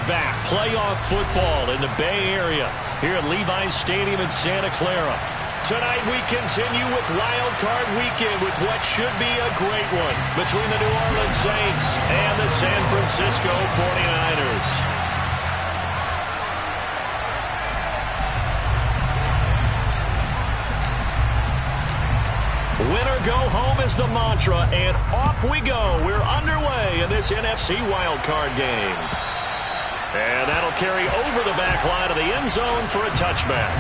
back. Playoff football in the Bay Area here at Levi's Stadium in Santa Clara. Tonight we continue with Wild Card Weekend with what should be a great one between the New Orleans Saints and the San Francisco 49ers. Winner go home is the mantra, and off we go. We're underway in this NFC wildcard game. And that'll carry over the back line of the end zone for a touchback.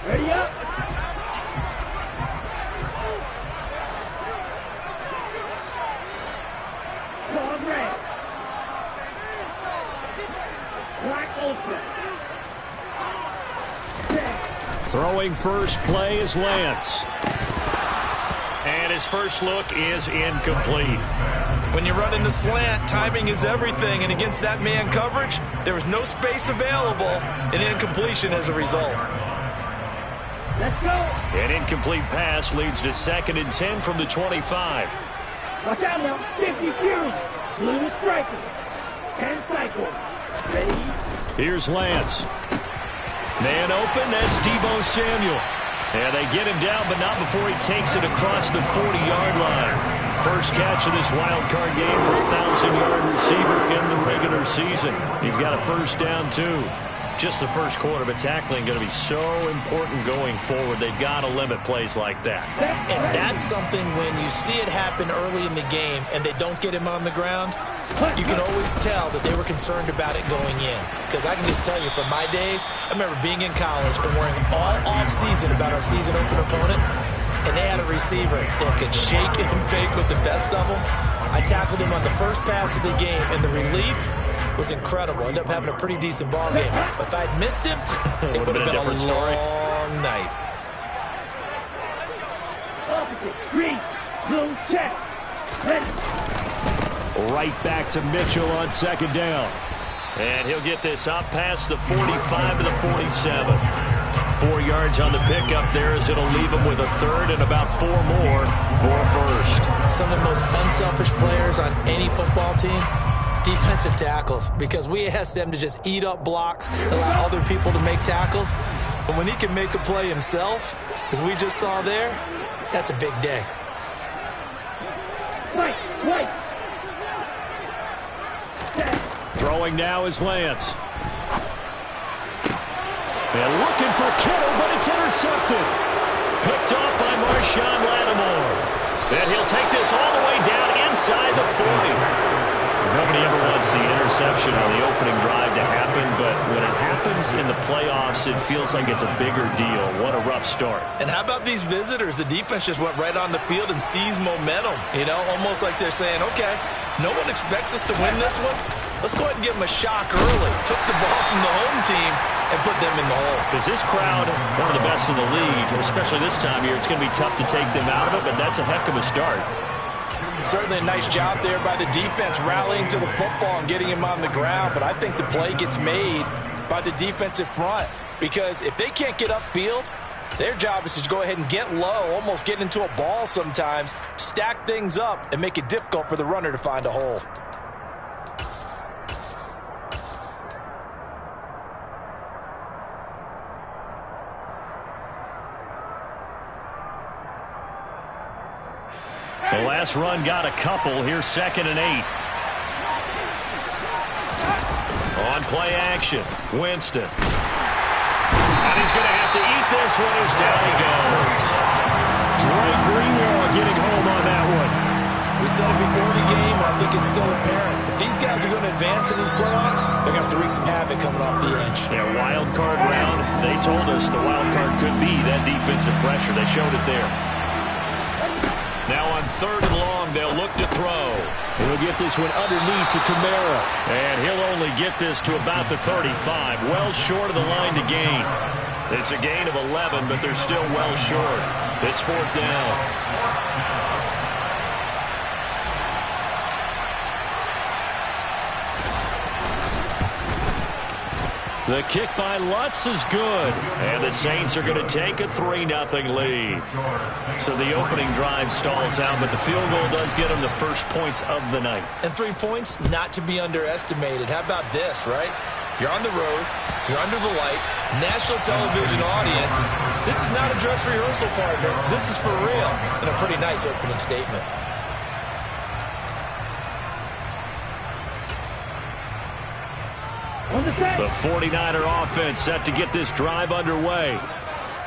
Ready up. Throwing first play is Lance. And his first look is incomplete. When you run into slant, timing is everything. And against that man coverage, there was no space available. An incompletion as a result. Let's go. An incomplete pass leads to 2nd and 10 from the 25. Watch out now. 50 Fury. Blue striker. And cycle. Ready. Here's Lance. Man open, that's Deebo Samuel. And they get him down, but not before he takes it across the 40-yard line. First catch of this wild card game for a 1,000-yard receiver in the regular season. He's got a first down, too. Just the first quarter, but tackling going to be so important going forward. They've got to limit plays like that. And that's something when you see it happen early in the game and they don't get him on the ground, you can always tell that they were concerned about it going in. Because I can just tell you from my days, I remember being in college and worrying all off-season about our season opener opponent, and they had a receiver that could shake and bake with the best of them. I tackled him on the first pass of the game, and the relief was incredible. Ended up having a pretty decent ball game. But if I'd missed him, it would have been a long night. Opposite. Green. Blue check. Ready. Right back to Mitchell on 2nd down. And he'll get this up past the 45 to the 47. 4 yards on the pickup there as it'll leave him with a 3rd and about 4 more for a first. Some of the most unselfish players on any football team, defensive tackles, because we ask them to just eat up blocks, allow other people to make tackles. But when he can make a play himself, as we just saw there, that's a big day. Right. Throwing now is Lance. And looking for Kittle, but it's intercepted. Picked off by Marshawn Lattimore. And he'll take this all the way down inside the 40. Nobody ever wants the interception on the opening drive to happen, but when it happens in the playoffs, it feels like it's a bigger deal. What a rough start. And how about these visitors? The defense just went right on the field and seized momentum. You know, almost like they're saying, okay, no one expects us to win this one. Let's go ahead and give them a shock early. Took the ball from the home team and put them in the hole. Because this crowd, one of the best in the league, especially this time of year, it's going to be tough to take them out of it, but that's a heck of a start. Certainly a nice job there by the defense rallying to the football and getting him on the ground, but I think the play gets made by the defensive front because if they can't get upfield, their job is to go ahead and get low, almost get into a ball sometimes, stack things up, and make it difficult for the runner to find a hole. The last run got a couple. Here's 2nd and 8. On play action, Winston. And he's going to have to eat this one as down he goes. Drake Greenlaw getting home on that one. We said it before the game, and I think it's still apparent. If these guys are going to advance in these playoffs, they're going to have to wreak some havoc coming off the edge. Yeah, wild card round. They told us the wild card could be that defensive pressure. They showed it there. Now on 3rd and long, they'll look to throw. He'll get this one underneath to Kamara. And he'll only get this to about the 35. Well short of the line to gain. It's a gain of 11, but they're still well short. It's 4th down. The kick by Lutz is good. And the Saints are going to take a 3-0 lead. So the opening drive stalls out, but the field goal does get them the first points of the night. And 3 points, not to be underestimated. How about this, right? You're on the road. You're under the lights. National television audience. This is not a dress rehearsal, partner. This is for real. And a pretty nice opening statement. The 49er offense set to get this drive underway.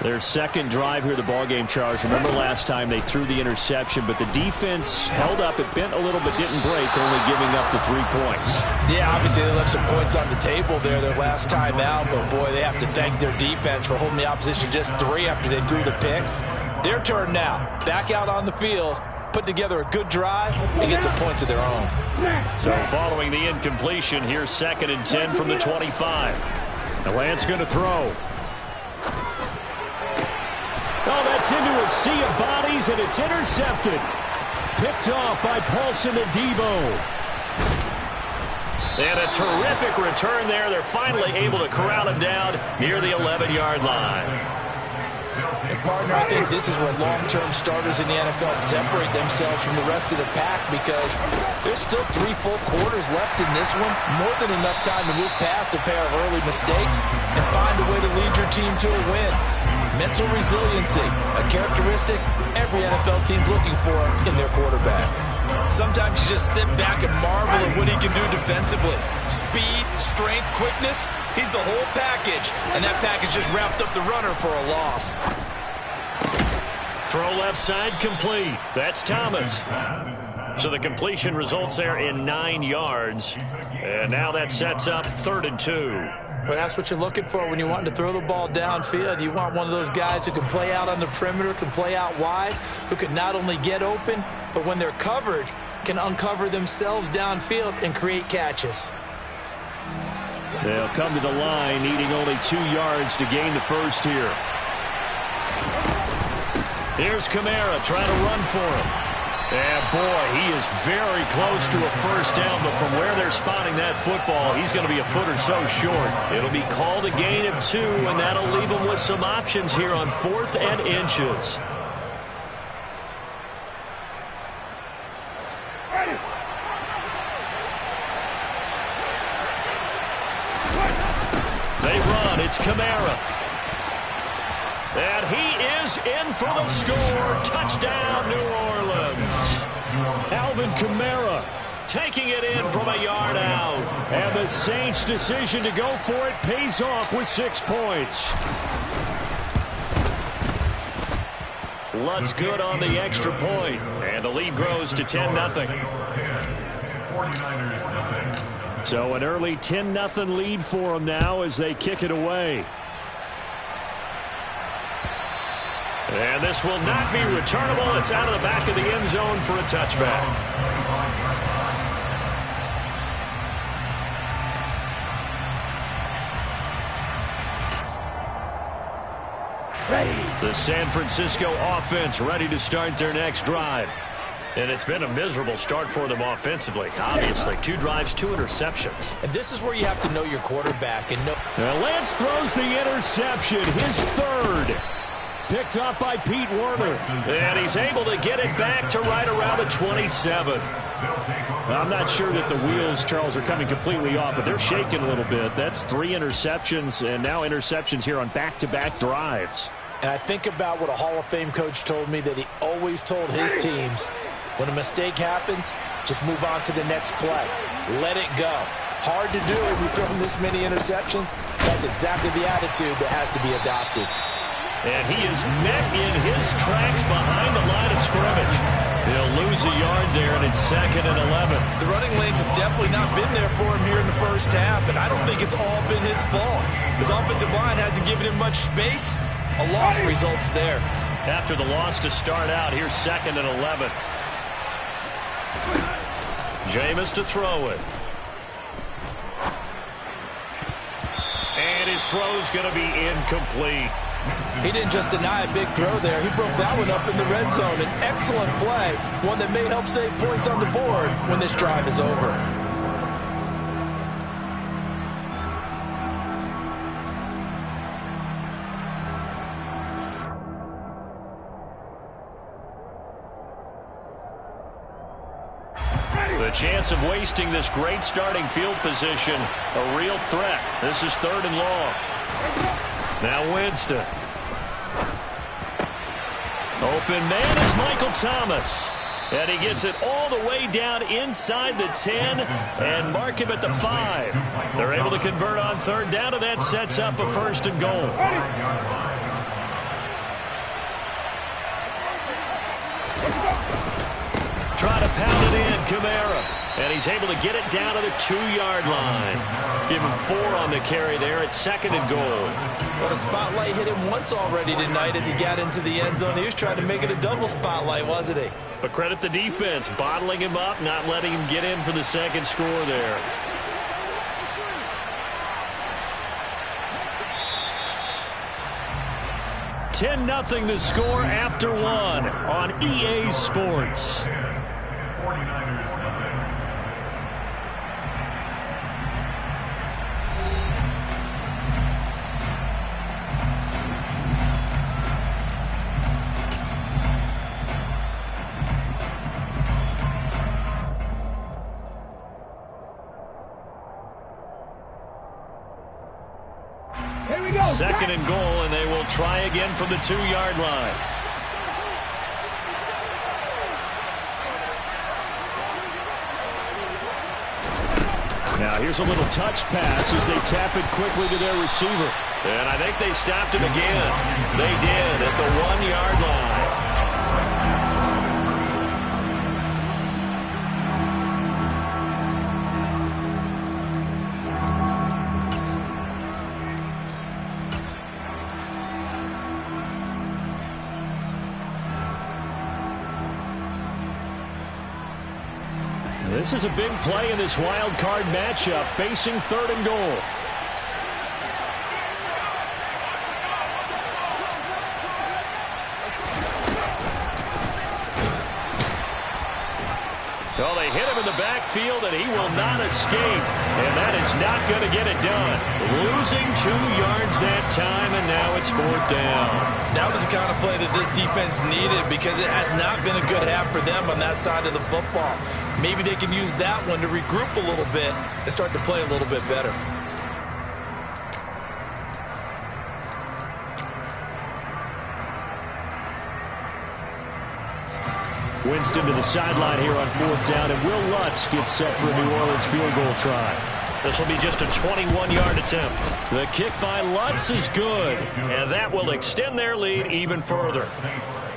Their second drive here, the ballgame, Charles. Remember last time they threw the interception, but the defense held up. It bent a little but didn't break, only giving up the 3 points. Yeah, obviously they left some points on the table there their last time out, but boy, they have to thank their defense for holding the opposition just 3 after they threw the pick. Their turn now. Back out on the field, put together a good drive, and get some points of their own. So following the incompletion, here's 2nd and 10 from the 25. The Lance going to throw. Oh, that's into a sea of bodies, and it's intercepted. Picked off by Paulson Adebo. And a terrific return there. They're finally able to corral him down near the 11-yard line. And partner, I think this is where long-term starters in the NFL separate themselves from the rest of the pack, because there's still 3 full quarters left in this one. More than enough time to move past a pair of early mistakes and find a way to lead your team to a win. Mental resiliency, a characteristic every NFL team's looking for in their quarterback. Sometimes you just sit back and marvel at what he can do defensively. Speed, strength, quickness, he's the whole package. And that package just wrapped up the runner for a loss. Throw left side complete. That's Thomas. So the completion results there in 9 yards. And now that sets up 3rd and 2. But that's what you're looking for when you want to throw the ball downfield. You want one of those guys who can play out on the perimeter, can play out wide, who can not only get open, but when they're covered, can uncover themselves downfield and create catches. They'll come to the line, needing only 2 yards to gain the first here. Here's Kamara trying to run for him. And, boy, he is very close to a first down, but from where they're spotting that football, he's going to be a foot or so short. It'll be called a gain of 2, and that'll leave him with some options here on 4th and inches. They run. It's Kamara. And he is in for the score. Touchdown, New Orleans. Alvin Kamara taking it in from a yard out. And the Saints' decision to go for it pays off with 6 points. Lutz good on the extra point. And the lead grows to 10-0. So an early 10-0 lead for them now as they kick it away. And this will not be returnable. It's out of the back of the end zone for a touchback. The San Francisco offense ready to start their next drive. And it's been a miserable start for them offensively. Obviously, 2 drives, 2 interceptions. And this is where you have to know your quarterback. And now Lance throws the interception, his 3rd. Picked up by Pete Werner. And he's able to get it back to right around the 27. I'm not sure that the wheels, Charles, are coming completely off, but they're shaking a little bit. That's 3 interceptions, and now interceptions here on back-to-back drives. And I think about what a Hall of Fame coach told me, that he always told his teams, when a mistake happens, just move on to the next play. Let it go. Hard to do if you're throwing this many interceptions. That's exactly the attitude that has to be adopted. And he is met in his tracks behind the line of scrimmage. He'll lose a yard there, and it's 2nd and 11. The running lanes have definitely not been there for him here in the first half, and I don't think it's all been his fault. His offensive line hasn't given him much space. A loss results there. After the loss to start out, here's 2nd and 11. Jameis to throw it. And his throw's going to be incomplete. He didn't just deny a big throw there. He broke that one up in the red zone. An excellent play, one that may help save points on the board when this drive is over. The chance of wasting this great starting field position, a real threat. This is 3rd and long. Now Winston. Open man is Michael Thomas. And he gets it all the way down inside the 10 and mark him at the 5. They're able to convert on 3rd down, and that sets up a 1st and goal. Try to pound it in, Kamara. And he's able to get it down to the 2-yard line. Give him 4 on the carry there at 2nd and goal. But a spotlight hit him once already tonight as he got into the end zone. He was trying to make it a double spotlight, wasn't he? But credit the defense, bottling him up, not letting him get in for the 2nd score there. $10-0 the score after 1 on EA Sports. 49ers nothing. Here we go. 2nd and goal, and they will try again from the 2-yard line. Now here's a little touch pass as they tap it quickly to their receiver. And I think they stopped him again. They did at the 1-yard line. This is a big play in this wild card matchup, facing 3rd and goal. Oh, they hit him in the backfield, and he will not escape. And that is not going to get it done. Losing 2 yards that time, and now it's 4th down. That was the kind of play that this defense needed because it has not been a good half for them on that side of the football. Maybe they can use that one to regroup a little bit and start to play a little bit better. Winston to the sideline here on 4th down, and Will Lutz gets set for a New Orleans field goal try. This will be just a 21-yard attempt. The kick by Lutz is good, and that will extend their lead even further.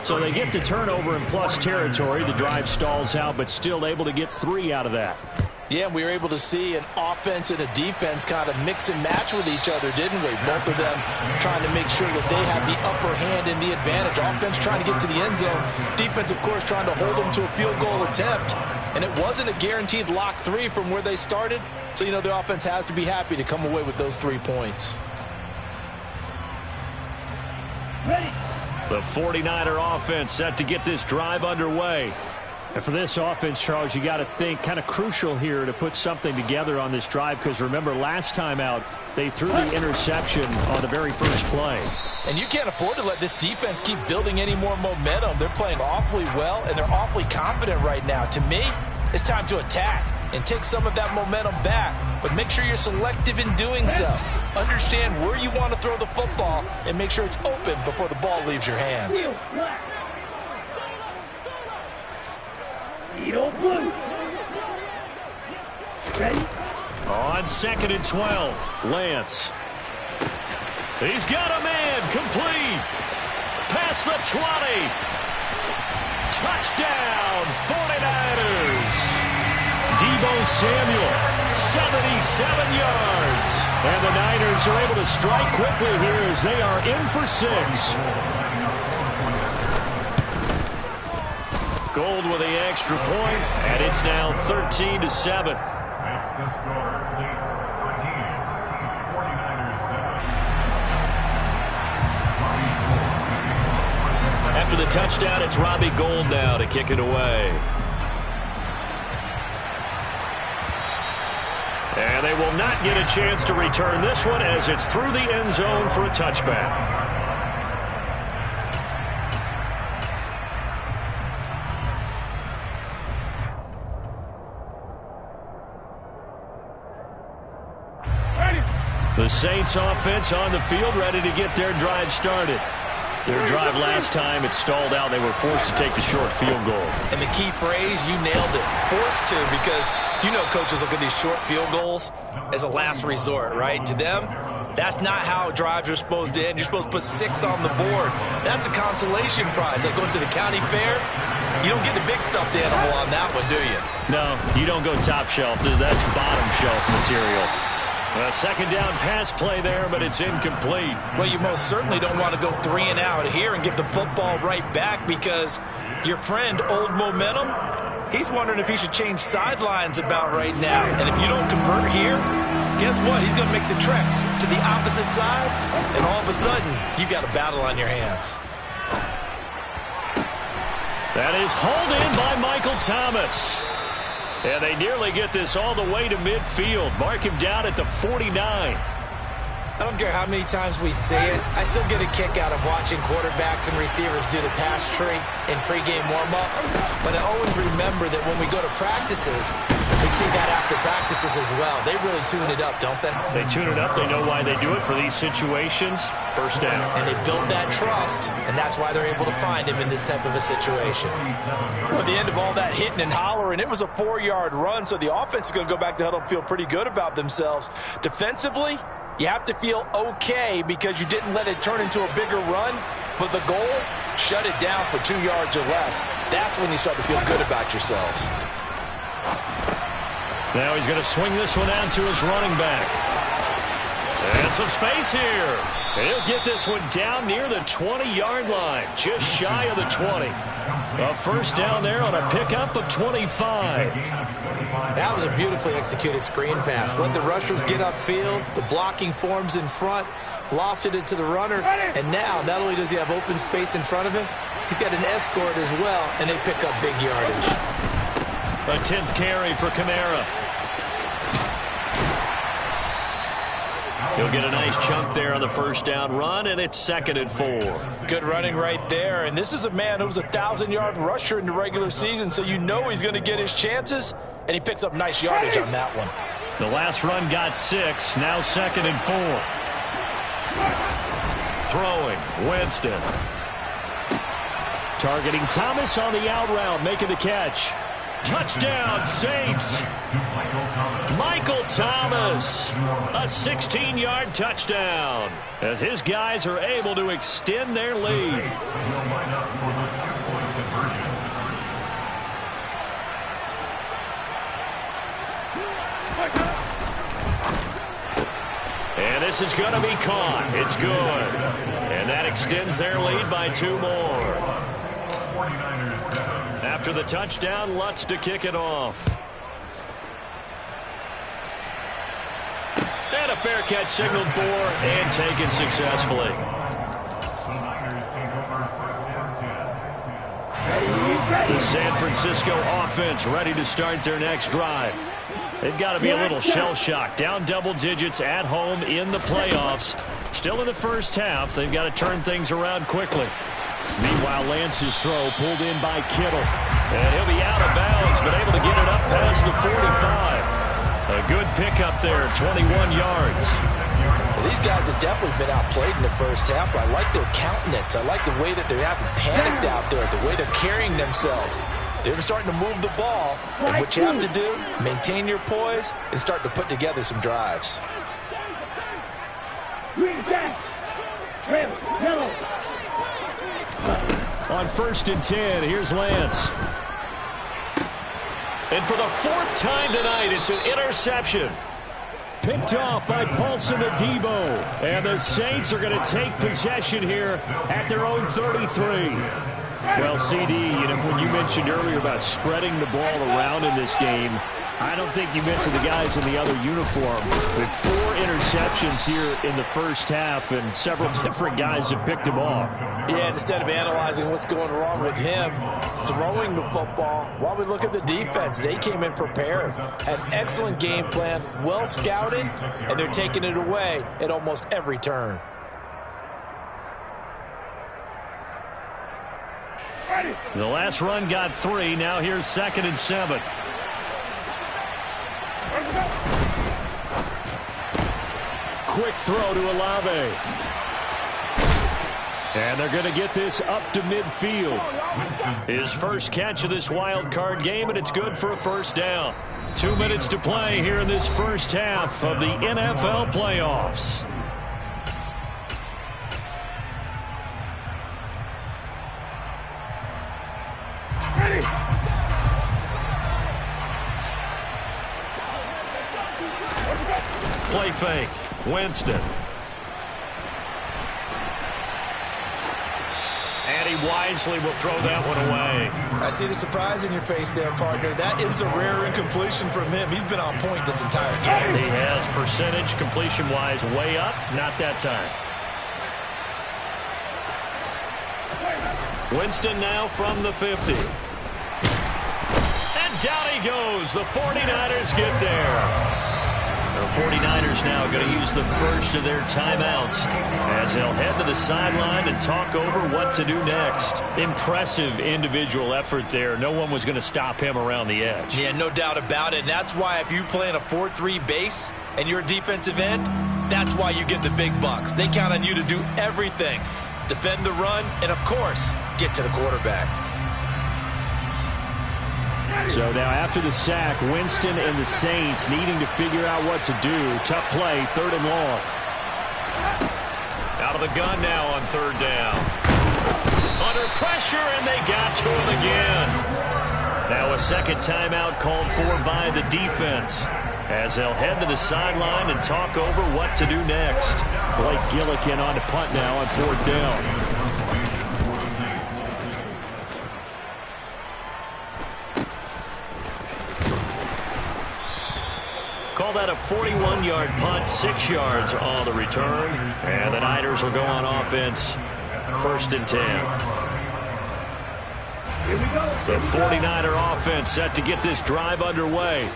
So they get the turnover in plus territory. The drive stalls out, but still able to get 3 out of that. Yeah, we were able to see an offense and a defense kind of mix and match with each other, didn't we? Both of them trying to make sure that they have the upper hand and the advantage. Offense trying to get to the end zone. Defense, of course, trying to hold them to a field goal attempt. And it wasn't a guaranteed lock 3 from where they started. So, you know, the offense has to be happy to come away with those 3 points. Ready. The 49er offense set to get this drive underway. And for this offense, Charles, you got to think kind of crucial here to put something together on this drive, because remember last time out they threw the interception on the very first play. And you can't afford to let this defense keep building any more momentum. They're playing awfully well, and they're awfully confident right now. To me, it's time to attack and take some of that momentum back, but make sure you're selective in doing so. Understand where you want to throw the football and make sure it's open before the ball leaves your hands. Blue. Ready? On 2nd and 12, Lance. He's got a man, complete. Past the 20. Touchdown, 49ers. Deebo Samuel, 77 yards. And the Niners are able to strike quickly here as they are in for 6. Gold with the extra point, and it's now 13-7. Makes the score Saints 13, 49ers 7. After the touchdown, it's Robbie Gould now to kick it away. And they will not get a chance to return this one as it's through the end zone for a touchback. The Saints offense on the field, ready to get their drive started. Their drive last time, it stalled out. They were forced to take the short field goal. And the key phrase, you nailed it, forced to, because you know coaches look at these short field goals as a last resort, right? To them, that's not how drives are supposed to end. You're supposed to put 6 on the board. That's a consolation prize. Like going to the county fair, you don't get the big stuffed animal on that one, do you? No, you don't go top shelf. That's bottom shelf material. A second down pass play there, but it's incomplete. Well, you most certainly don't want to go 3 and out here and give the football right back, because your friend, Old Momentum, he's wondering if he should change sidelines about right now. And if you don't convert here, guess what? He's going to make the trek to the opposite side, and all of a sudden, you've got a battle on your hands. That is hauled in by Michael Thomas. And they nearly get this all the way to midfield. Mark him down at the 49. I don't care how many times we say it, I still get a kick out of watching quarterbacks and receivers do the pass tree in pregame warm-up. But I always remember that when we go to practices, we see that after practices as well. They really tune it up, don't they? They tune it up. They know why they do it for these situations. First down. And they build that trust, and that's why they're able to find him in this type of a situation. Well, at the end of all that hitting and hollering, it was a 4-yard run, so the offense is going to go back to huddle and feel pretty good about themselves. Defensively, you have to feel okay because you didn't let it turn into a bigger run, but the goal, shut it down for 2 yards or less. That's when you start to feel good about yourselves. Now he's going to swing this one out to his running back. And some space here. He'll get this one down near the 20-yard line, just shy of the 20. A first down there on a pickup of 25. That was a beautifully executed screen pass. Let the rushers get upfield. The blocking forms in front. Lofted it to the runner. And now, not only does he have open space in front of him, he's got an escort as well, and they pick up big yardage. A 10th carry for Kamara. He'll get a nice chunk there on the first down run, and it's 2nd and 4. Good running right there. And this is a man who was a 1,000-yard rusher in the regular season, so you know he's going to get his chances, and he picks up nice yardage on that one. The last run got 6, now 2nd and 4. Throwing, Winston. Targeting Thomas on the out route, making the catch. Touchdown, Saints. Michael Thomas, a 16-yard touchdown, as his guys are able to extend their lead. And this is going to be caught. It's good. And that extends their lead by 2 more. After the touchdown, Lutz to kick it off. And a fair catch signaled for and taken successfully. The San Francisco offense ready to start their next drive. They've got to be a little shell-shocked. Down double digits at home in the playoffs. Still in the first half. They've got to turn things around quickly. Meanwhile, Lance's throw pulled in by Kittle. And he'll be out of bounds, but able to get it up past the 45. A good pickup there, 21 yards. Well, these guys have definitely been outplayed in the first half. I like their countenance. I like the way that they haven't panicked out there, the way they're carrying themselves. They're starting to move the ball, and what you have to do, maintain your poise and start to put together some drives. On 1st and 10, here's Lance. And for the 4th time tonight, it's an interception. Picked off by Paulson Adebo. And the Saints are going to take possession here at their own 33. Well, CD, when you mentioned earlier about spreading the ball around in this game, I don't think you mentioned the guys in the other uniform. With 4 interceptions here in the first half, and several different guys have picked him off. Yeah, and instead of analyzing what's going wrong with him, throwing the football, while we look at the defense, they came in prepared. Had an excellent game plan, well scouted, and they're taking it away at almost every turn. The last run got 3. Now here's 2nd and 7. quick throw to Olave. And they're going to get this up to midfield. His first catch of this wild card game, and it's good for a first down. 2 minutes to play here in this first half of the NFL playoffs. Play fake. Winston. And he wisely will throw that one away. I see the surprise in your face there, partner. That is a rare incompletion from him. He's been on point this entire game. He has percentage completion-wise way up. Not that time. Winston now from the 50. And down he goes. The 49ers get there. The 49ers now going to use the first of their timeouts as they'll head to the sideline and talk over what to do next. Impressive individual effort there. No one was going to stop him around the edge. Yeah, no doubt about it. And that's why if you play in a 4-3 base and you're a defensive end, that's why you get the big bucks. They count on you to do everything. Defend the run and, of course, get to the quarterback. So now after the sack, Winston and the Saints needing to figure out what to do. Tough play, 3rd and long. Out of the gun now on 3rd down. Under pressure, and they got to him again. Now a second timeout called for by the defense as they'll head to the sideline and talk over what to do next. Blake Gillikin on the punt now on 4th down. Call that a 41-yard punt, 6 yards on the return. And the Niners will go on offense, 1st and 10. The 49er offense set to get this drive underway.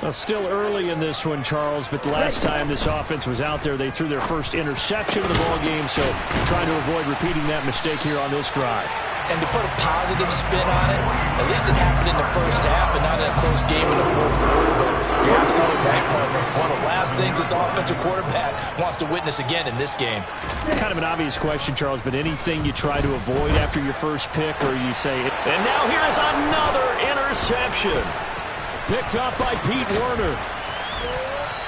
Well, still early in this one, Charles, but the last time this offense was out there, they threw their first interception of the ball game, so trying to avoid repeating that mistake here on this drive. And to put a positive spin on it, at least it happened in the first half and not in a close game in the 4th quarter. But you're absolutely right, partner. One of the last things this offensive quarterback wants to witness again in this game. Kind of an obvious question, Charles, but anything you try to avoid after your first pick, or you say it? And now here's another interception. Picked up by Pete Werner.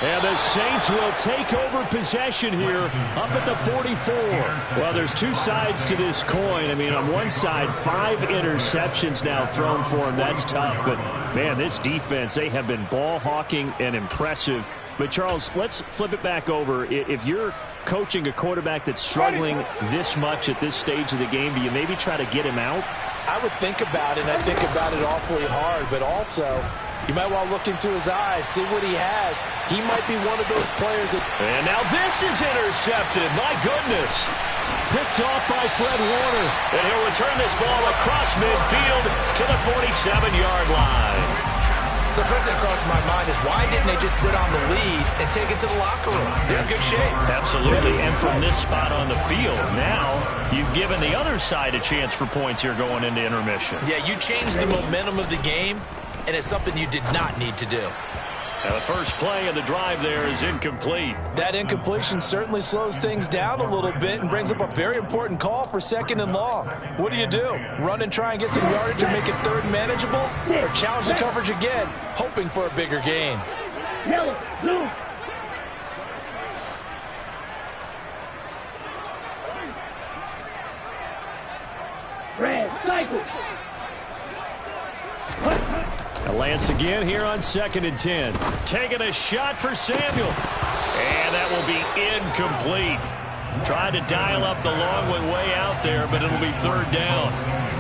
And the Saints will take over possession here up at the 44. Well, there's two sides to this coin. I mean, on one side, 5 interceptions now thrown for him. That's tough. But, man, this defense, they have been ball hawking and impressive. But, Charles, let's flip it back over. If you're coaching a quarterback that's struggling this much at this stage of the game, do you maybe try to get him out? I would think about it, and I think about it awfully hard. But also, you might want to look into his eyes, see what he has. He might be one of those players that... And now this is intercepted. My goodness. Picked off by Fred Warner. And he'll return this ball across midfield to the 47-yard line. So first thing that crossed my mind is why didn't they just sit on the lead and take it to the locker room? They're in good shape. Absolutely. And from this spot on the field, now you've given the other side a chance for points here going into intermission. Yeah, you changed the momentum of the game, and it's something you did not need to do. And the first play of the drive there is incomplete. That incompletion certainly slows things down a little bit and brings up a very important call for 2nd and long. What do? Run and try and get some yardage or make it 3rd and manageable? Or challenge the coverage again, hoping for a bigger gain? Yellow, blue. Red, cycle. A Lance again here on 2nd and 10. Taking a shot for Samuel. And that will be incomplete. Tried to dial up the long one way out there, but it'll be 3rd down.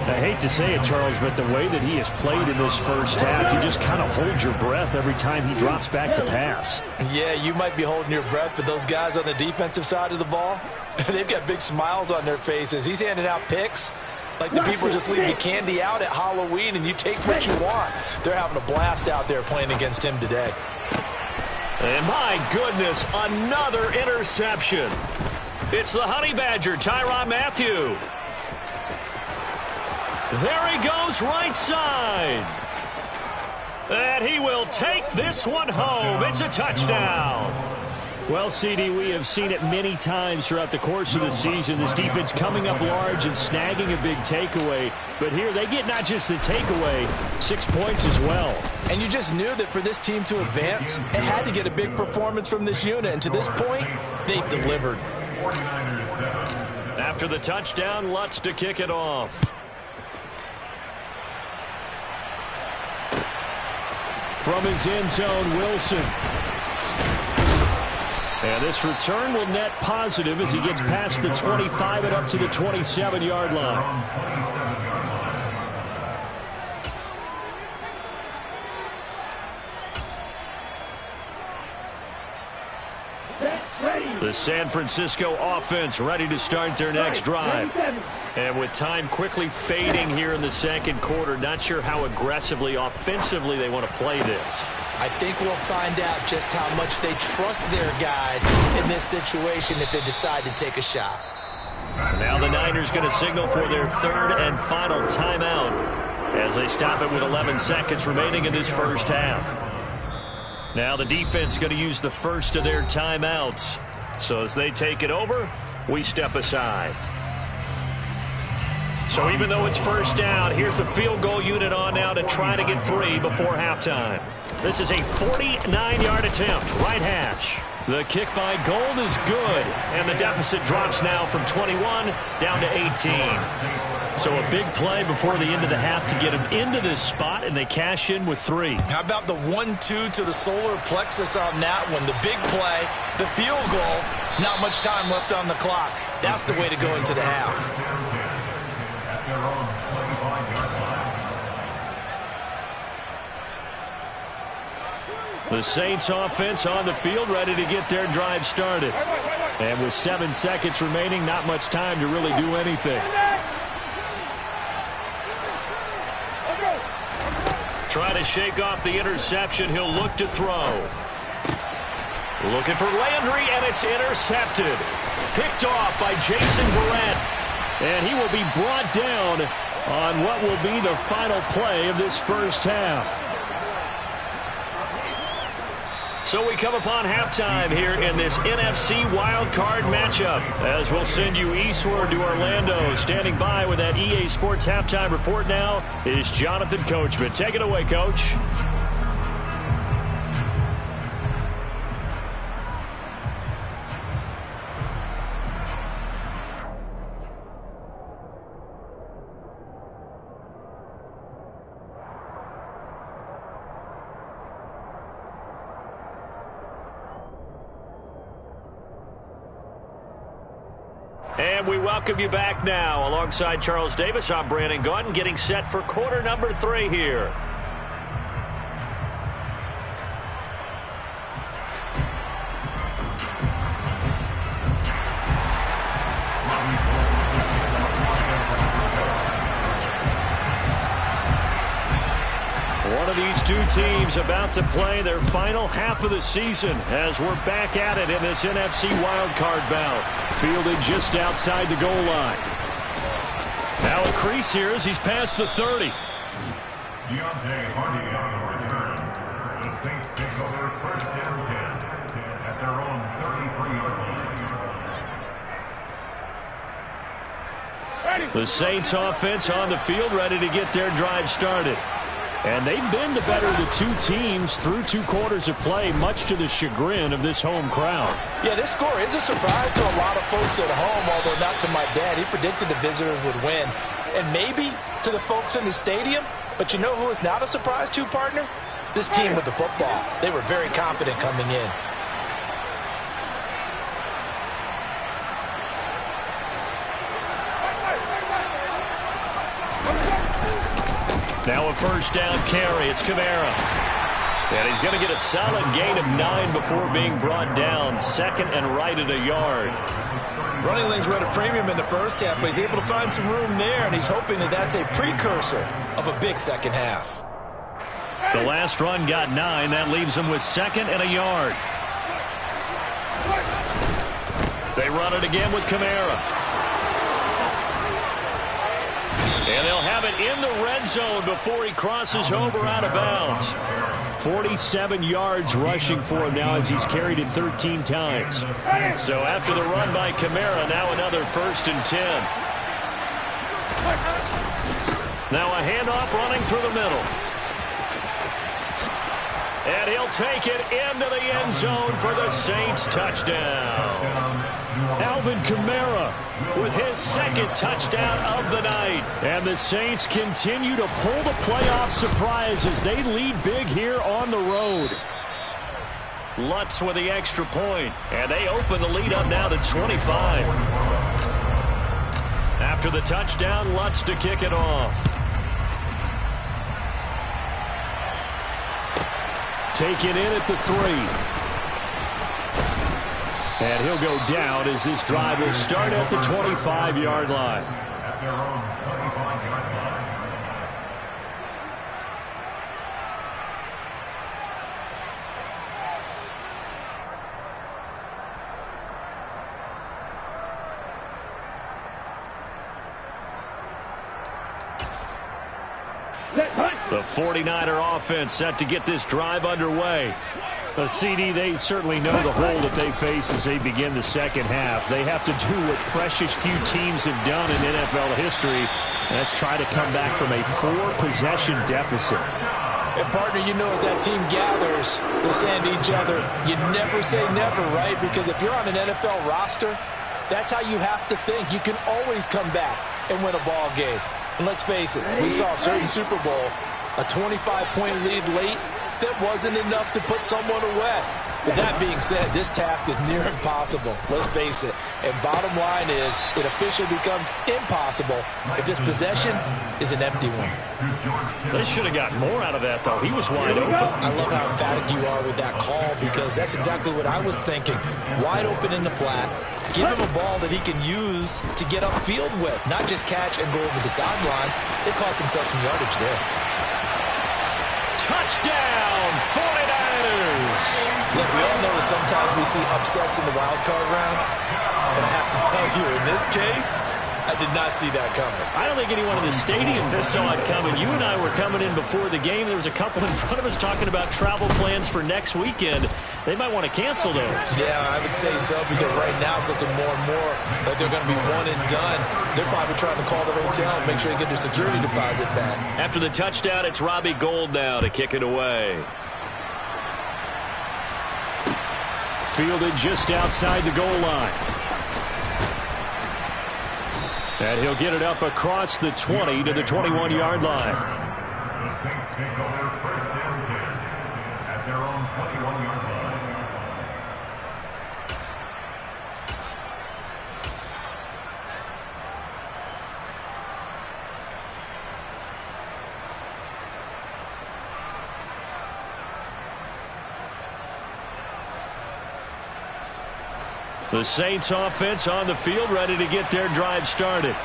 I hate to say it, Charles, but the way that he has played in this first half, you just kind of hold your breath every time he drops back to pass. Yeah, you might be holding your breath, but those guys on the defensive side of the ball, they've got big smiles on their faces. He's handing out picks like the people just leave the candy out at Halloween and you take what you want. They're having a blast out there playing against him today. And my goodness, another interception. It's the Honey Badger, Tyrann Mathieu. There he goes, right side. And he will take this one home. It's a touchdown. Well, CD, we have seen it many times throughout the course of the season. This defense coming up large and snagging a big takeaway. But here they get not just the takeaway, 6 points as well. And you just knew that for this team to advance, it had to get a big performance from this unit. And to this point, they've delivered. After the touchdown, Lutz to kick it off. From his end zone, Wilson. And this return will net positive as he gets past the 25 and up to the 27-yard line. The San Francisco offense ready to start their next drive. And with time quickly fading here in the second quarter, not sure how aggressively, offensively they want to play this. I think we'll find out just how much they trust their guys in this situation if they decide to take a shot. Now the Niners going to signal for their third and final timeout as they stop it with 11 seconds remaining in this first half. Now the defense going to use the first of their timeouts. So as they take it over, we step aside. So even though it's first down, here's the field goal unit on now to try to get 3 before halftime. This is a 49-yard attempt, right hash. The kick by Gold is good, and the deficit drops now from 21 down to 18. So a big play before the end of the half to get them into this spot, and they cash in with 3. How about the 1-2 to the solar plexus on that one? The big play, the field goal, not much time left on the clock. That's the way to go into the half. The Saints offense on the field ready to get their drive started. And with 7 seconds remaining, not much time to really do anything. Try to shake off the interception. He'll look to throw. Looking for Landry, and it's intercepted. Picked off by Jason Verrett. And he will be brought down on what will be the final play of this first half. So we come upon halftime here in this NFC wildcard matchup as we'll send you eastward to Orlando. Standing by with that EA Sports halftime report now is Jonathan Coachman. Take it away, Coach. And we welcome you back now. Alongside Charles Davis, I'm Brandon Gaudin, getting set for quarter number 3 here. One of these two teams about to play their final half of the season as we're back at it in this NFC wildcard bout. Fielded just outside the goal line. Now a crease here as he's past the 30. Deontay Hardy on the return. The Saints take over first down 10 at their own 33-yard line. The Saints offense on the field ready to get their drive started. And they've been the better of the two teams through 2 quarters of play, much to the chagrin of this home crowd. Yeah, this score is a surprise to a lot of folks at home, although not to my dad. He predicted the visitors would win. And maybe to the folks in the stadium, but you know who is not a surprise to, partner? This team with the football. They were very confident coming in. Now a first down carry. It's Kamara. And he's going to get a solid gain of 9 before being brought down. Second and right at a yard. Running lanes were at a premium in the first half, but he's able to find some room there, and he's hoping that that's a precursor of a big second half. The last run got 9. That leaves him with second and a yard. They run it again with Kamara. And they'll have it in the red zone before he crosses over out of bounds. 47 yards rushing for him now as he's carried it 13 times. So after the run by Kamara, now another 1st and 10. Now a handoff running through the middle. And he'll take it into the end zone for the Saints touchdown. Alvin Kamara with his 2nd touchdown of the night. And the Saints continue to pull the playoff surprise as they lead big here on the road. Lutz with the extra point. And they open the lead up now to 25. After the touchdown, Lutz to kick it off. Taken in at the 3. And he'll go down as this drive will start at the 25-yard line. At their own 25-yard line. The 49er offense set to get this drive underway. CD, they certainly know the hole that they face as they begin the second half. They have to do what precious few teams have done in NFL history. That's try to come back from a 4-possession deficit. And, partner, you know, as that team gathers, they're saying to each other, you never say never, right? Because if you're on an NFL roster, that's how you have to think. You can always come back and win a ball game. And let's face it, we saw a certain Super Bowl, a 25-point lead late, that wasn't enough to put someone away. But that being said, this task is near impossible. Let's face it. And bottom line is, it officially becomes impossible if this possession is an empty one. They should have gotten more out of that, though. He was wide open. I love how emphatic you are with that call because that's exactly what I was thinking. Wide open in the flat. Give him a ball that he can use to get upfield with, not just catch and go over the sideline. They cost themselves some yardage there. Touchdown, 49ers! Look, we all know that sometimes we see upsets in the wild card round, but I have to tell you, in this case, I did not see that coming. I don't think anyone in the stadium saw it coming. You and I were coming in before the game. There was a couple in front of us talking about travel plans for next weekend. They might want to cancel those. Yeah, I would say so because right now it's looking more and more like they're going to be one and done. They're probably trying to call the hotel and make sure they get their security deposit back. After the touchdown, it's Robbie Gould now to kick it away. Fielded just outside the goal line. And he'll get it up across the 20 to the 21-yard line. The Saints take over 1st and 10 at their own 21-yard line. The Saints offense on the field ready to get their drive started.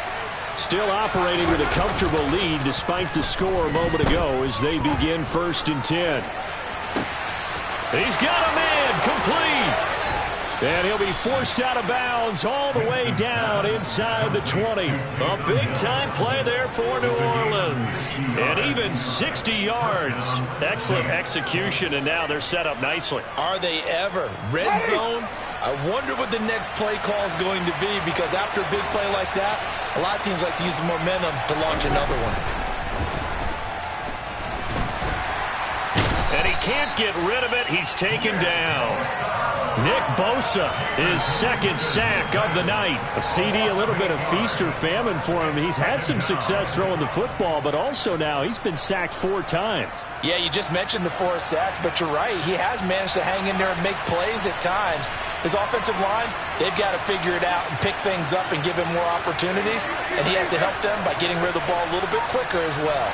Still operating with a comfortable lead despite the score a moment ago as they begin 1st and 10. He's got a man complete. And he'll be forced out of bounds all the way down inside the 20. A big-time play there for New Orleans. And even 60 yards. Excellent execution, and now they're set up nicely. Are they ever? Red zone? I wonder what the next play call is going to be because after a big play like that, a lot of teams like to use the momentum to launch another one. And he can't get rid of it. He's taken down. Nick Bosa, his 2nd sack of the night. A CD, a little bit of feast or famine for him. He's had some success throwing the football, but also now he's been sacked 4 times. Yeah, you just mentioned the 4 sacks, but you're right. He has managed to hang in there and make plays at times. His offensive line, they've got to figure it out and pick things up and give him more opportunities, and he has to help them by getting rid of the ball a little bit quicker as well.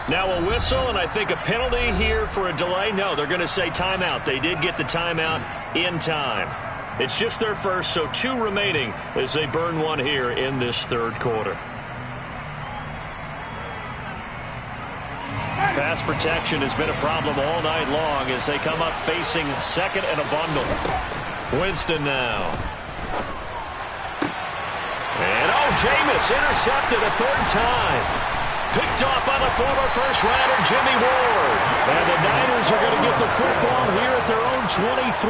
Now a whistle, and I think a penalty here for a delay. No, they're going to say timeout. They did get the timeout in time. It's just their first, so 2 remaining as they burn one here in this 3rd quarter. Pass protection has been a problem all night long as they come up facing 2nd and a bundle. Winston now. Jameis intercepted a third time. Picked off by the former first-rounder Jimmy Ward. And the Niners are going to get the football here at their own 23.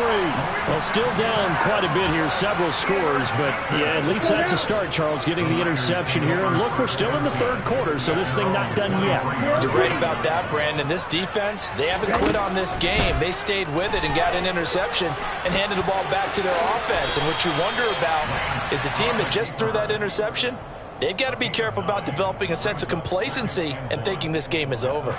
Well, still down quite a bit here, several scores, but yeah, at least that's a start, Charles, getting the interception here. And look, we're still in the third quarter, so this thing not done yet. You're right about that, Brandon. This defense, they haven't quit on this game. They stayed with it and got an interception and handed the ball back to their offense. And what you wonder about is the team that just threw that interception, they've got to be careful about developing a sense of complacency and thinking this game is over.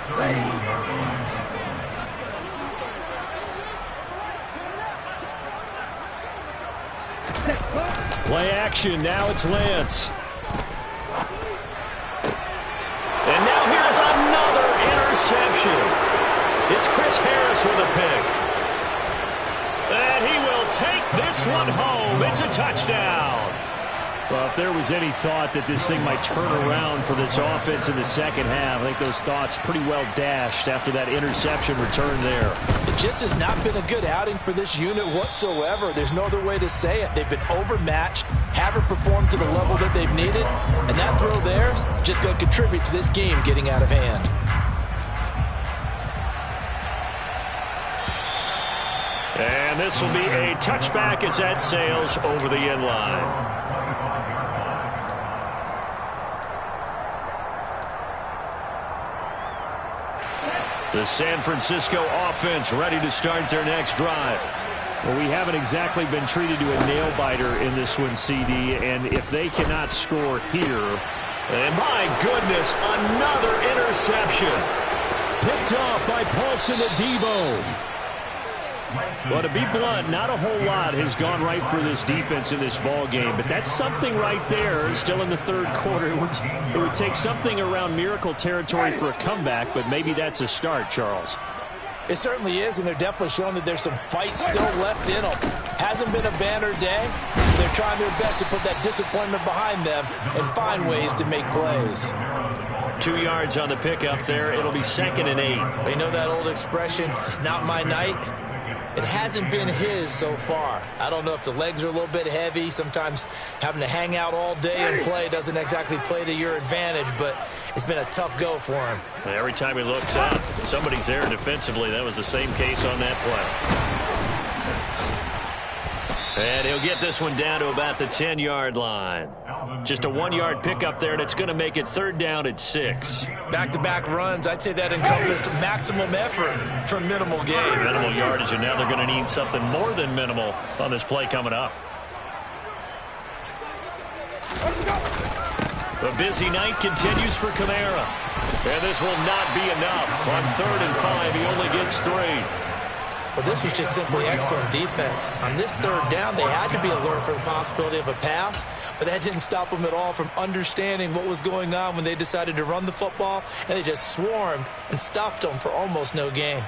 Play action. Now it's Lance. And now here's another interception. It's Chris Harris with a pick. And he will take this one home. It's a touchdown. Well, if there was any thought that this thing might turn around for this offense in the second half, I think those thoughts pretty well dashed after that interception return there. It just has not been a good outing for this unit whatsoever. There's no other way to say it. They've been overmatched, haven't performed to the level that they've needed, and that throw there is just going to contribute to this game getting out of hand. And this will be a touchback as that sails over the end line. The San Francisco offense ready to start their next drive. Well, we haven't exactly been treated to a nail-biter in this one, CD, and if they cannot score here, and my goodness, another interception. Picked off by Paulson Adebo. Well, to be blunt, not a whole lot has gone right for this defense in this ball game, but that's something right there. Still in the third quarter. It would take something around miracle territory for a comeback, but maybe that's a start, Charles. It certainly is, and they're definitely showing that there's some fight still left in them. Hasn't been a banner day. They're trying their best to put that disappointment behind them and find ways to make plays. 2 yards on the pickup there. It'll be 2nd and 8. They know that old expression, it's not my night. It hasn't been his so far. I don't know if the legs are a little bit heavy. Sometimes having to hang out all day and play doesn't exactly play to your advantage, but it's been a tough go for him. Every time he looks up, somebody's there defensively. That was the same case on that play. And he'll get this one down to about the 10-yard line. Just a 1-yard pickup there, and it's going to make it 3rd down at 6. Back-to-back runs, I'd say that encompassed maximum effort for minimal gain. Minimal yardage, and now they're going to need something more than minimal on this play coming up. The busy night continues for Kamara. And this will not be enough. On 3rd and 5, he only gets 3. Well, this was just simply excellent defense. On this 3rd down, they had to be alert for the possibility of a pass, but that didn't stop them at all from understanding what was going on when they decided to run the football, and they just swarmed and stuffed them for almost no gain.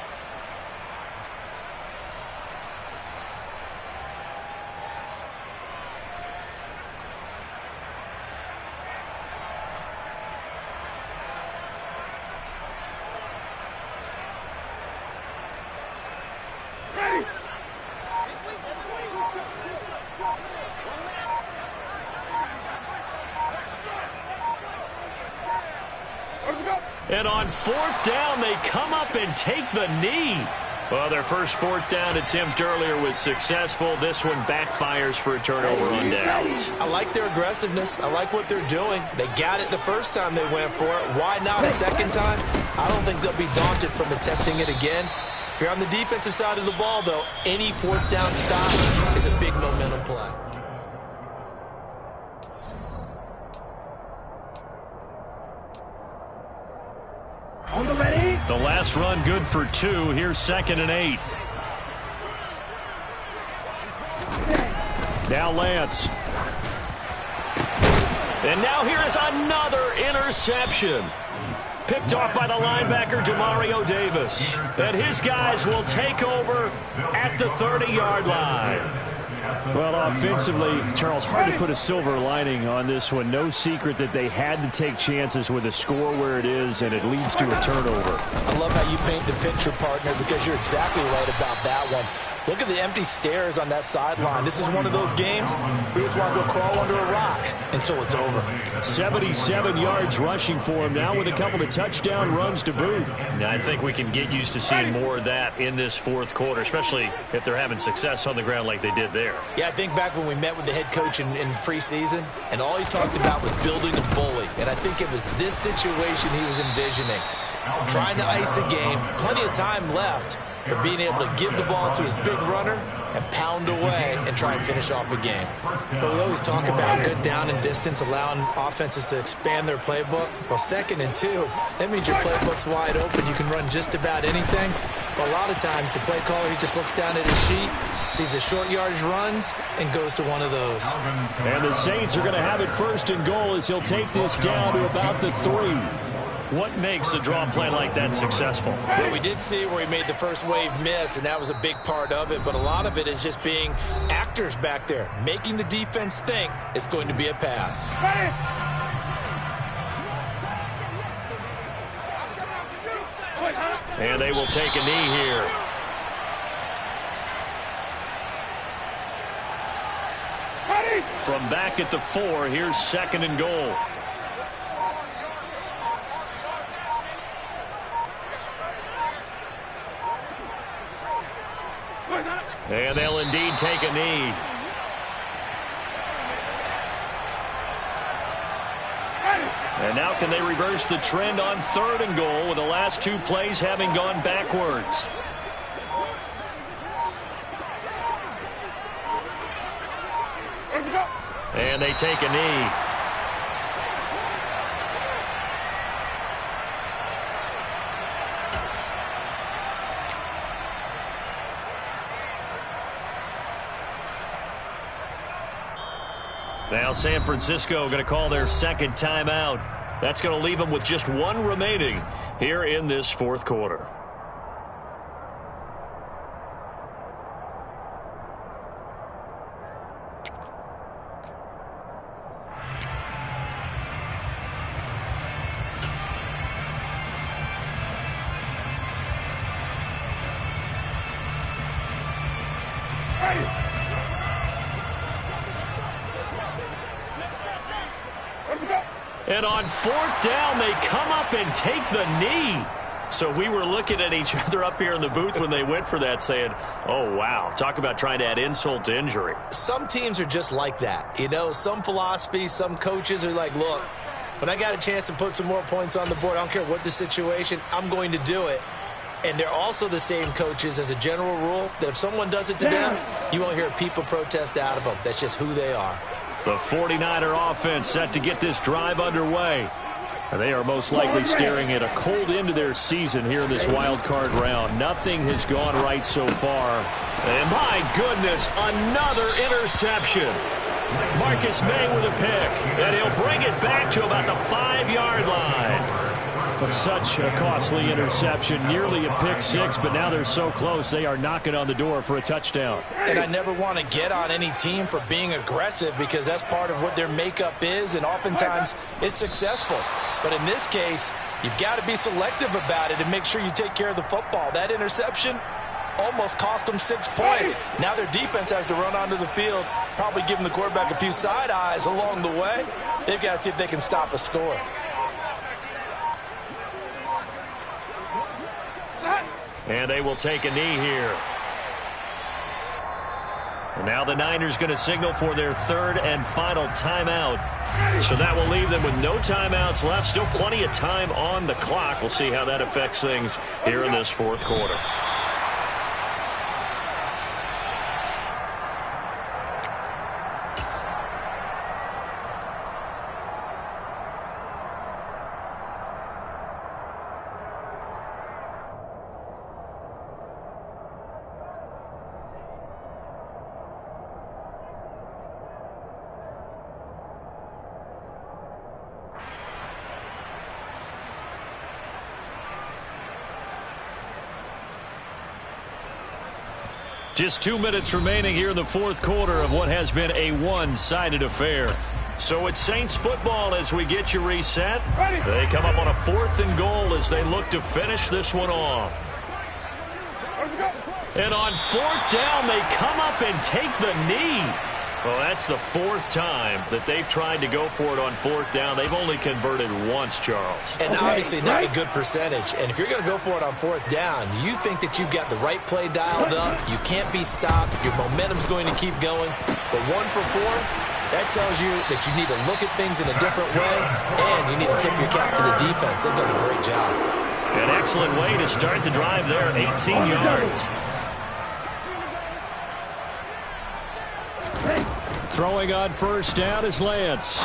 And on 4th down, they come up and take the knee. Well, their first 4th down attempt earlier was successful. This one backfires for a turnover on downs. I like their aggressiveness. I like what they're doing. They got it the first time they went for it. Why not a second time? I don't think they'll be daunted from attempting it again. If you're on the defensive side of the ball, though, any 4th down stop is a big momentum play. On the ready. The last run good for 2. Here's 2nd and 8. Now Lance. And now here is another interception. Picked off by the linebacker, Demario Davis. And his guys will take over at the 30-yard line. Well, offensively, Charles, hard to put a silver lining on this one. No secret that they had to take chances with a score where it is, and it leads to a turnover. I love how you paint the picture, partner, because you're exactly right about that one. Look at the empty stairs on that sideline. This is one of those games we just want to go crawl under a rock until it's over. 77 yards rushing for him now with a couple of touchdown runs to boot. Now, I think we can get used to seeing more of that in this fourth quarter, especially if they're having success on the ground like they did there. Yeah, I think back when we met with the head coach in preseason, and all he talked about was building a bully. And I think it was this situation he was envisioning. Trying to ice a game, plenty of time left, but being able to give the ball to his big runner and pound away and try and finish off a game. But we always talk about good down and distance, allowing offenses to expand their playbook. Well, 2nd and 2, that means your playbook's wide open. You can run just about anything. But a lot of times, the play caller, he just looks down at his sheet, sees the short yardage runs, and goes to one of those. And the Saints are going to have it 1st and goal as he'll take this down to about the 3. What makes a draw play like that successful? Well, we did see where he made the first wave miss, and that was a big part of it. But a lot of it is just being actors back there, making the defense think it's going to be a pass. And they will take a knee here. From back at the 4, here's 2nd and goal. And they'll indeed take a knee. And now can they reverse the trend on 3rd and goal with the last 2 plays having gone backwards? And they take a knee. Now San Francisco going to call their 2nd timeout. That's going to leave them with just 1 remaining here in this 4th quarter. And on 4th down, they come up and take the knee. So we were looking at each other up here in the booth when they went for that saying, oh, wow, talk about trying to add insult to injury. Some teams are just like that. You know, some philosophies, some coaches are like, look, when I got a chance to put some more points on the board, I don't care what the situation, I'm going to do it. And they're also the same coaches as a general rule that if someone does it to them, you won't hear people protest out of them. That's just who they are. The 49er offense set to get this drive underway. And they are most likely staring at a cold end to their season here in this wild card round. Nothing has gone right so far. And my goodness, another interception. Marcus May with a pick. And he'll bring it back to about the 5-yard line. But such a costly interception, nearly a pick 6, but now they're so close they are knocking on the door for a touchdown. And I never want to get on any team for being aggressive because that's part of what their makeup is, and oftentimes it's successful. But in this case, you've got to be selective about it and make sure you take care of the football. That interception almost cost them 6 points. Now their defense has to run onto the field, probably giving the quarterback a few side eyes along the way. They've got to see if they can stop a score. And they will take a knee here. And now the Niners going to signal for their 3rd and final timeout. So that will leave them with no timeouts left. Still plenty of time on the clock. We'll see how that affects things here in this 4th quarter. Just 2 minutes remaining here in the 4th quarter of what has been a one-sided affair. So it's Saints football as we get you reset. They come up on a 4th and goal as they look to finish this one off. And on fourth down, they come up and take the knee. Well, that's the fourth time that they've tried to go for it on fourth down. They've only converted once, Charles. And obviously not a good percentage. And if you're going to go for it on fourth down, you think that you've got the right play dialed up. You can't be stopped. Your momentum's going to keep going. But 1 for 4, that tells you that you need to look at things in a different way, and you need to tip your cap to the defense. They've done a great job. An excellent way to start the drive there, 18 yards. Throwing on first down is Lance.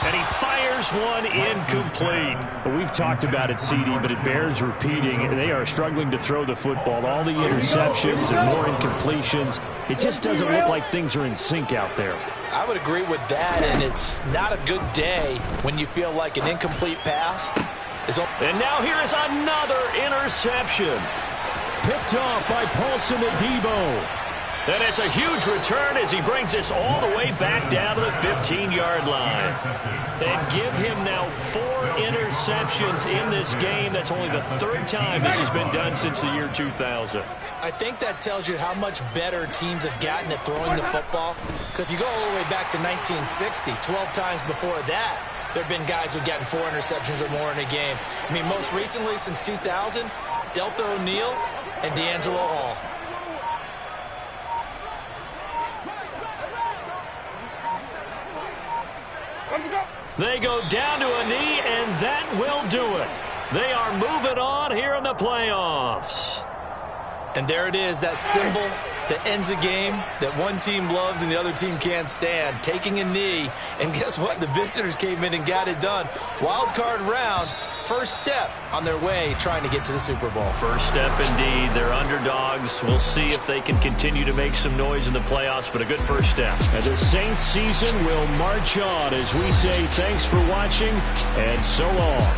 And he fires one incomplete. We've talked about it, CD, but it bears repeating. They are struggling to throw the football. All the interceptions and more incompletions. It just doesn't look like things are in sync out there. I would agree with that, and it's not a good day when you feel like an incomplete pass is. And now here is another interception. Picked off by Paulson Adebo. And it's a huge return as he brings us all the way back down to the 15-yard line. And give him now 4 interceptions in this game. That's only the 3rd time this has been done since the year 2000. I think that tells you how much better teams have gotten at throwing the football. Because if you go all the way back to 1960, 12 times before that, there have been guys who've gotten 4 interceptions or more in a game. I mean, most recently, since 2000, Delta O'Neal and D'Angelo Hall. They go down to a knee, and that will do it. They are moving on here in the playoffs. And there it is, that symbol that ends a game that one team loves and the other team can't stand, taking a knee. And guess what? The visitors came in and got it done. Wild card round, first step on their way trying to get to the Super Bowl. First step indeed. They're underdogs. We'll see if they can continue to make some noise in the playoffs, but a good first step. And the Saints season will march on as we say thanks for watching and so long.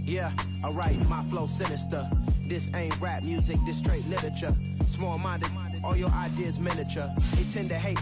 Yeah, alright, my flow sinister. This ain't rap music, this straight literature. Small-minded, all your ideas miniature. They tend to hate